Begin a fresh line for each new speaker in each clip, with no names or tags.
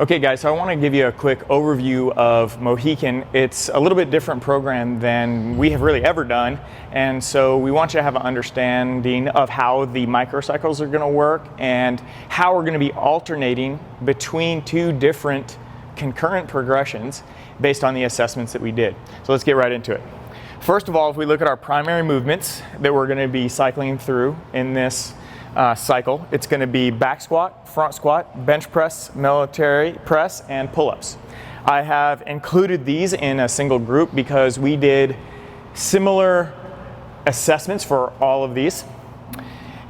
Okay guys, so I want to give you a quick overview of Mohican. It's a little bit different program than we have really ever done, and so we want you to have an understanding of how the microcycles are going to work and how we're going to be alternating between two different concurrent progressions based on the assessments that we did. So let's get right into it. First of all, if we look at our primary movements that we're going to be cycling through in this cycle, it's going to be back squat, front squat, bench press, military press, and pull-ups. I have included these in a single group because we did similar assessments for all of these.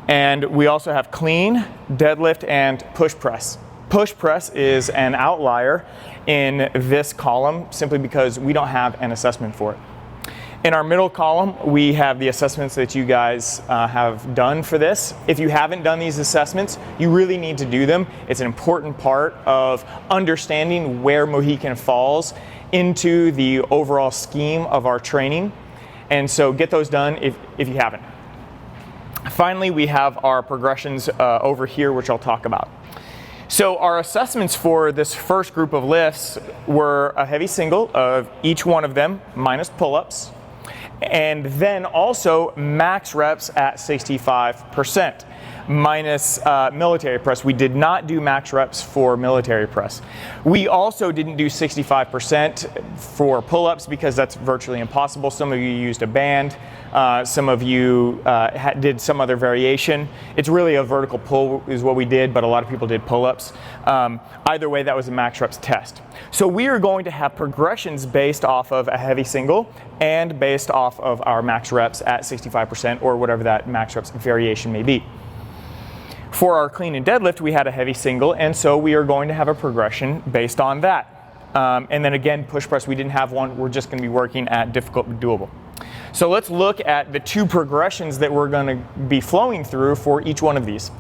And we also have clean, deadlift, and push press. Push press is an outlier in this column simply because we don't have an assessment for it. In our middle column, we have the assessments that you guys have done for this. If you haven't done these assessments, you really need to do them. It's an important part of understanding where Mohican falls into the overall scheme of our training. And so get those done if you haven't. Finally, we have our progressions over here, which I'll talk about. So our assessments for this first group of lifts were a heavy single of each one of them minus pull-ups, and then also max reps at 65% minus military press. We did not do max reps for military press. We also didn't do 65% for pull-ups because that's virtually impossible. Some of you used a band, some of you did some other variation. It's really a vertical pull is what we did, but a lot of people did pull-ups. Either way, that was a max reps test. So we are going to have progressions based off of a heavy single and based off of our max reps at 65% or whatever that max reps variation may be. For our clean and deadlift, we had a heavy single, and so we are going to have a progression based on that. And then again, push press, we didn't have one. We're just going to be working at difficult but doable. So let's look at the two progressions that we're going to be flowing through for each one of these.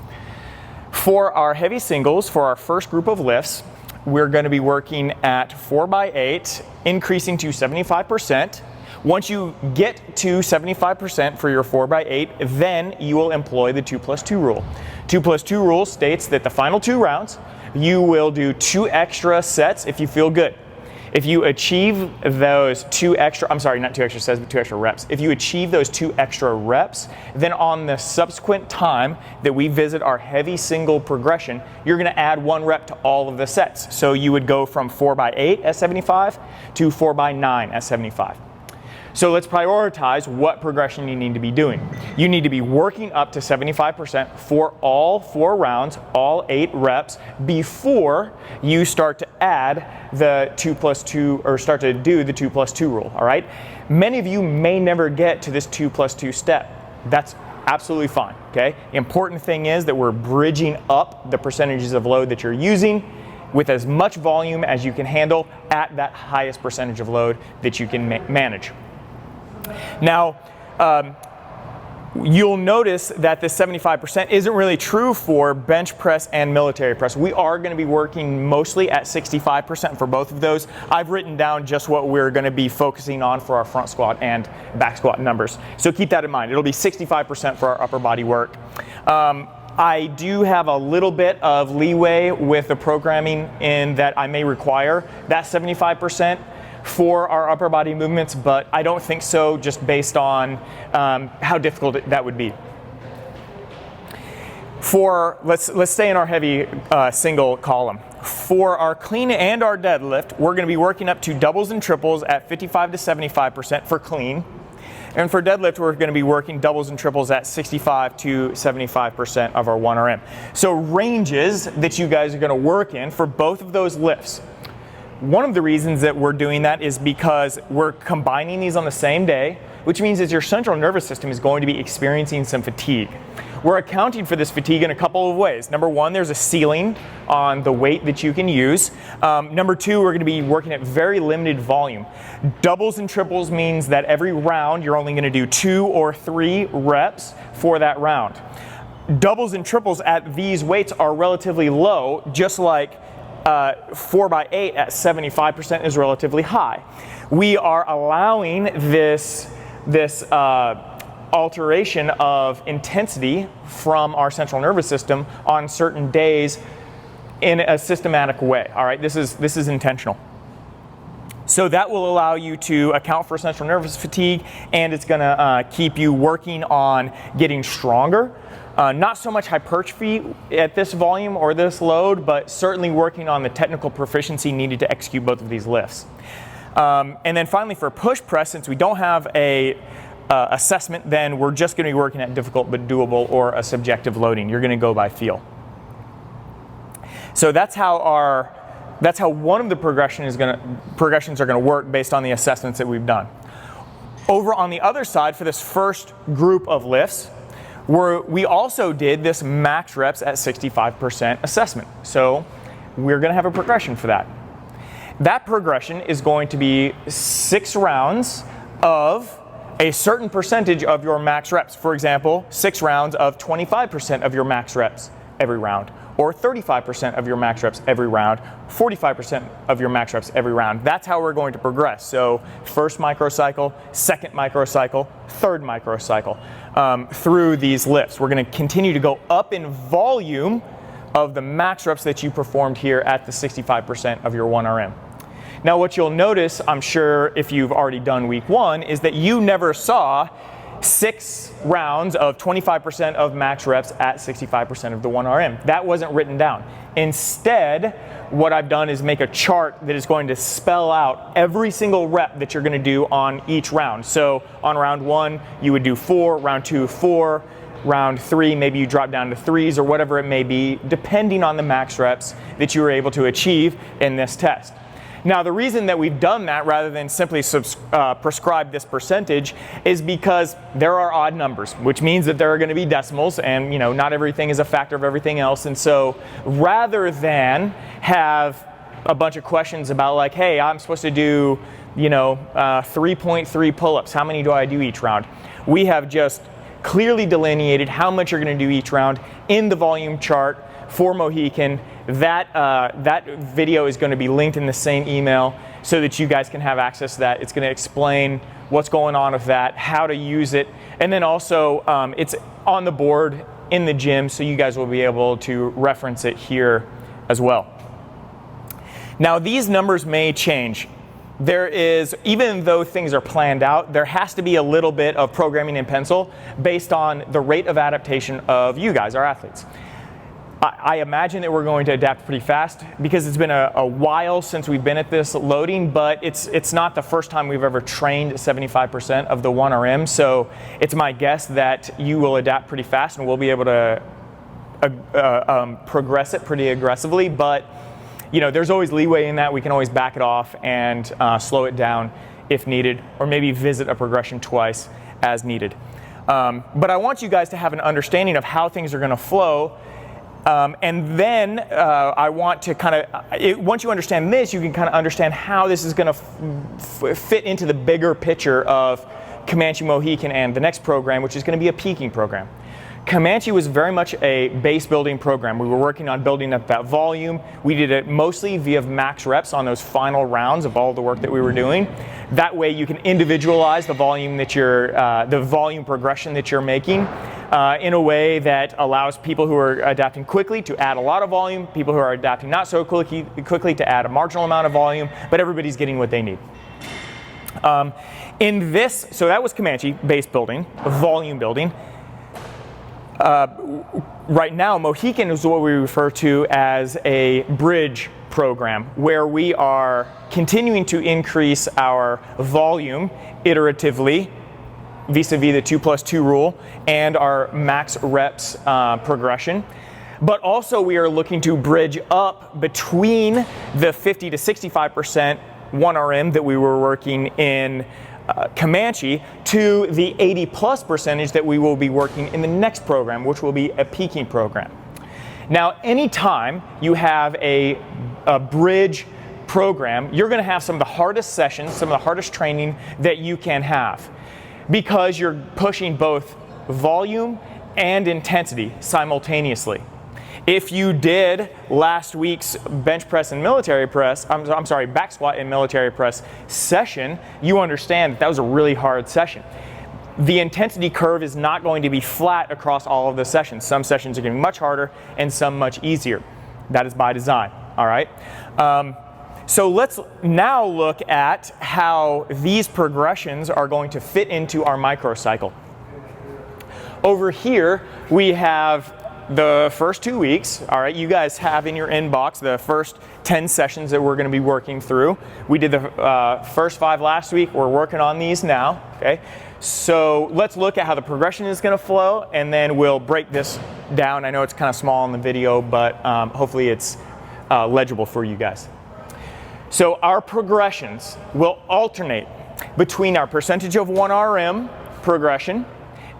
For our heavy singles, for our first group of lifts, we're going to be working at 4x8, increasing to 75%. Once you get to 75% for your 4x8, then you will employ the 2+2 rule. 2+2 rule states that the final 2 rounds, you will do 2 extra sets if you feel good. If you achieve those 2 extra, I'm sorry, not 2 extra sets, but 2 extra reps. If you achieve those 2 extra reps, then on the subsequent time that we visit our heavy single progression, you're going to add 1 rep to all of the sets. So you would go from 4x8 at 75 to 4x9 at 75. So let's prioritize what progression you need to be doing. You need to be working up to 75% for all 4 rounds, all 8 reps, before you start to add the 2+2 or start to do the 2+2 rule, all right? Many of you may never get to this 2+2 step. That's absolutely fine, okay? The important thing is that we're bridging up the percentages of load that you're using with as much volume as you can handle at that highest percentage of load that you can manage. Now, you'll notice that this 75% isn't really true for bench press and military press. We are going to be working mostly at 65% for both of those. I've written down just what we're going to be focusing on for our front squat and back squat numbers. So keep that in mind. It'll be 65% for our upper body work. I do have a little bit of leeway with the programming in that I may require that 75% for our upper body movements, but I don't think so just based on how difficult that would be. Let's stay in our heavy single column. For our clean and our deadlift, we're going to be working up to doubles and triples at 55 to 75% for clean. And for deadlift, we're going to be working doubles and triples at 65 to 75% of our 1RM. So ranges that you guys are going to work in for both of those lifts. One of the reasons that we're doing that is because we're combining these on the same day, which means that your central nervous system is going to be experiencing some fatigue. We're accounting for this fatigue in a couple of ways. Number one, there's a ceiling on the weight that you can use. Number two, we're going to be working at very limited volume. Doubles and triples means that every round you're only going to do 2 or 3 reps for that round. Doubles and triples at these weights are relatively low, just like 4x8 at 75% is relatively high. We are allowing this alteration of intensity from our central nervous system on certain days in a systematic way. All right, this is intentional. So that will allow you to account for central nervous fatigue, and it's going to keep you working on getting stronger. Not so much hypertrophy at this volume or this load, but certainly working on the technical proficiency needed to execute both of these lifts. And then finally, for push press, since we don't have a assessment, then we're just going to be working at difficult but doable or a subjective loading. You're going to go by feel. So that's how one of the progressions are going to work based on the assessments that we've done. Over on the other side, for this first group of lifts, we also did this max reps at 65% assessment. So we're going to have a progression for that. That progression is going to be 6 rounds of a certain percentage of your max reps. For example, 6 rounds of 25% of your max reps every round, or 35% of your max reps every round, 45% of your max reps every round. That's how we're going to progress. So first microcycle, second microcycle, third microcycle through these lifts. We're going to continue to go up in volume of the max reps that you performed here at the 65% of your 1RM. Now what you'll notice, I'm sure if you've already done week 1, is that you never saw 6 rounds of 25% of max reps at 65% of the 1RM. That wasn't written down. Instead, what I've done is make a chart that is going to spell out every single rep that you're going to do on each round. So on round 1, you would do 4, round 2, 4, round 3, maybe you drop down to 3s or whatever it may be, depending on the max reps that you were able to achieve in this test. Now, the reason that we've done that rather than simply prescribe this percentage is because there are odd numbers, which means that there are going to be decimals, and not everything is a factor of everything else. And so rather than have a bunch of questions about like, hey, I'm supposed to do 3.3 pull-ups, how many do I do each round? We have just clearly delineated how much you're going to do each round in the volume chart for Mohican. That video is going to be linked in the same email so that you guys can have access to that. It's going to explain what's going on with that, how to use it, and then also it's on the board in the gym, so you guys will be able to reference it here as well. Now these numbers may change. There is, even though things are planned out, there has to be a little bit of programming in pencil based on the rate of adaptation of you guys, our athletes. I imagine that we're going to adapt pretty fast because it's been a while since we've been at this loading, but it's not the first time we've ever trained 75% of the 1RM, so it's my guess that you will adapt pretty fast and we'll be able to progress it pretty aggressively, but there's always leeway in that. We can always back it off and slow it down if needed, or maybe visit a progression twice as needed. But I want you guys to have an understanding of how things are going to flow. And then I want to once you understand this, you can kind of understand how this is going to fit into the bigger picture of Comanche Mohican and the next program, which is going to be a peaking program. Comanche was very much a base building program. We were working on building up that volume. We did it mostly via max reps on those final rounds of all the work that we were doing. That way you can individualize the volume that the volume progression that you're making in a way that allows people who are adapting quickly to add a lot of volume, people who are adapting not so quickly to add a marginal amount of volume, but everybody's getting what they need. So that was Comanche, base building, volume building. Right now, Mohican is what we refer to as a bridge program, where we are continuing to increase our volume iteratively vis-a-vis the 2+2 rule and our max reps progression. But also we are looking to bridge up between the 50 to 65% 1RM that we were working in Comanche to the 80+% that we will be working in the next program, which will be a peaking program. Now, anytime you have a bridge program, you're going to have some of the hardest sessions, some of the hardest training that you can have, because you're pushing both volume and intensity simultaneously. If you did last week's bench press and military press, I'm sorry, back squat and military press session, you understand that was a really hard session. The intensity curve is not going to be flat across all of the sessions. Some sessions are going to be much harder and some much easier. That is by design, all right? So let's now look at how these progressions are going to fit into our microcycle. Over here, we have the first 2 weeks, all right? You guys have in your inbox the first 10 sessions that we're going to be working through. We did the first 5 last week. We're working on these now, okay? So let's look at how the progression is going to flow, and then we'll break this down. I know it's kind of small in the video, but hopefully it's legible for you guys. So our progressions will alternate between our percentage of 1 RM progression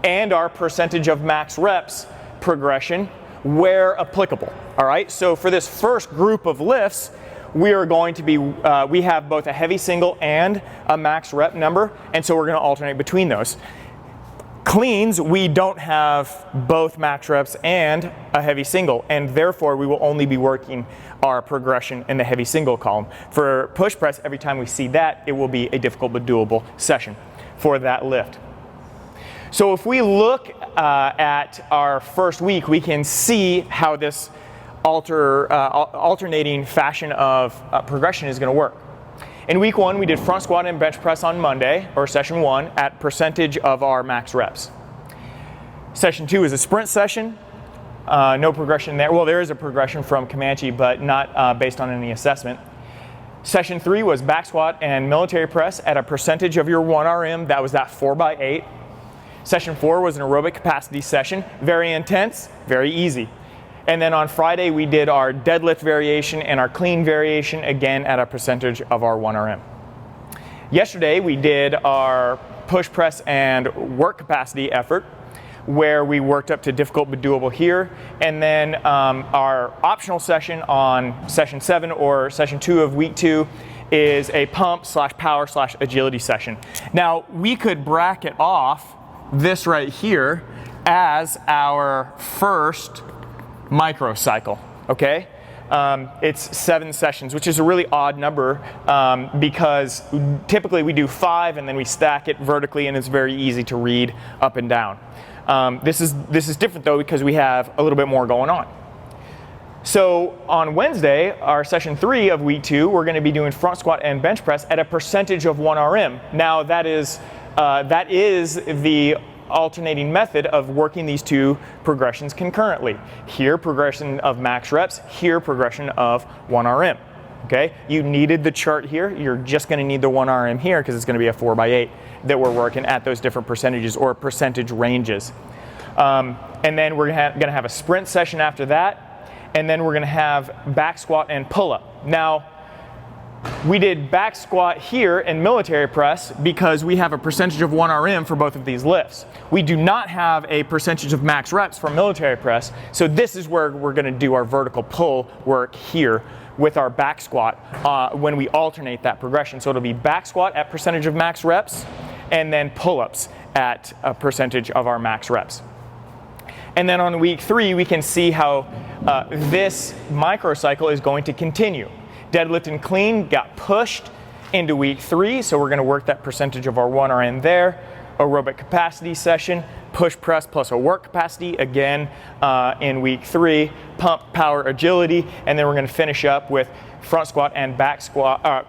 and our percentage of max reps progression where applicable, all right? So for this first group of lifts, we are going to be, we have both a heavy single and a max rep number, and so we're going to alternate between those. Cleans, we don't have both max reps and a heavy single, and therefore we will only be working our progression in the heavy single column. For push press, every time we see that, it will be a difficult but doable session for that lift. So if we look at our first week, we can see how this alternating fashion of progression is going to work. In week 1, we did front squat and bench press on Monday, or session 1, at percentage of our max reps. Session 2 is a sprint session. No progression there. Well, there is a progression from Comanche, but not based on any assessment. Session 3 was back squat and military press at a percentage of your 1 RM. That was that 4x8. Session 4 was an aerobic capacity session. Very intense, very easy. And then on Friday, we did our deadlift variation and our clean variation, again at a percentage of our 1 RM. Yesterday, we did our push press and work capacity effort, where we worked up to difficult but doable here. And then our optional session on session 7 or session 2 of week 2 is a pump / power / agility session. Now, we could bracket off this right here as our first microcycle, okay? It's 7 sessions, which is a really odd number because typically we do 5 and then we stack it vertically, and it's very easy to read up and down. This is different though because we have a little bit more going on. So on Wednesday, our session 3 of week 2, we're going to be doing front squat and bench press at a percentage of 1 RM. Now that is the alternating method of working these 2 progressions concurrently. Here, progression of max reps. Here, progression of 1 RM. Okay, you needed the chart here. You're just going to need the 1 RM here because it's going to be a 4x8 that we're working at those different percentages or percentage ranges. And then we're going to have a sprint session after that, and then we're going to have back squat and pull up. Now, we did back squat here in military press because we have a percentage of 1 RM for both of these lifts. We do not have a percentage of max reps for military press, so this is where we're going to do our vertical pull work here with our back squat when we alternate that progression. So it'll be back squat at percentage of max reps, and then pull-ups at a percentage of our max reps. And then on week 3, we can see how this microcycle is going to continue. Deadlift and clean got pushed into week 3, so we're going to work that percentage of our 1 RM there. Aerobic capacity session, push press plus a work capacity again in week 3. Pump, power, agility, and then we're going to finish up with front squat and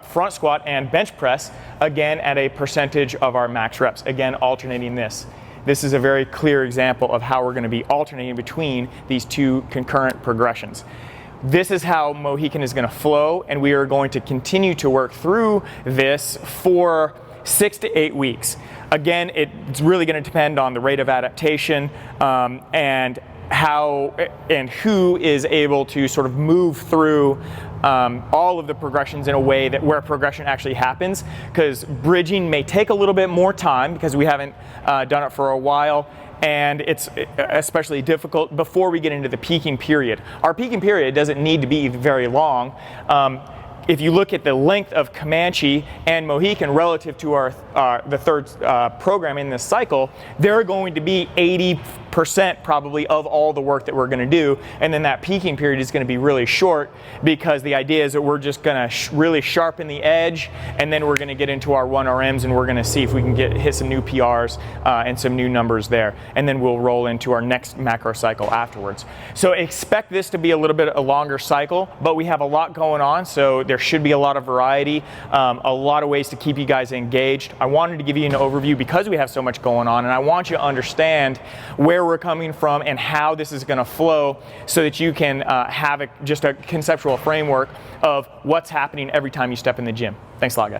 front squat and bench press again at a percentage of our max reps. Again, alternating this. This is a very clear example of how we're going to be alternating between these 2 concurrent progressions. This is how Mohican is going to flow, and we are going to continue to work through this for 6 to 8 weeks. Again, it's really going to depend on the rate of adaptation and how and who is able to sort of move through all of the progressions in a way that where progression actually happens, because bridging may take a little bit more time because we haven't done it for a while, and it's especially difficult before we get into the peaking period. Our peaking period doesn't need to be very long. If you look at the length of Comanche and Mohican relative to the third program in this cycle, they're going to be 80 50% probably of all the work that we're going to do, and then that peaking period is going to be really short, because the idea is that we're just going to really sharpen the edge, and then we're going to get into our 1RMs and we're going to see if we can hit some new PRs and some new numbers there, and then we'll roll into our next macro cycle afterwards. So expect this to be a little bit a longer cycle, but we have a lot going on, so there should be a lot of variety, a lot of ways to keep you guys engaged. I wanted to give you an overview because we have so much going on, and I want you to understand where we're coming from and how this is going to flow, so that you can have just a conceptual framework of what's happening every time you step in the gym. Thanks a lot, guys.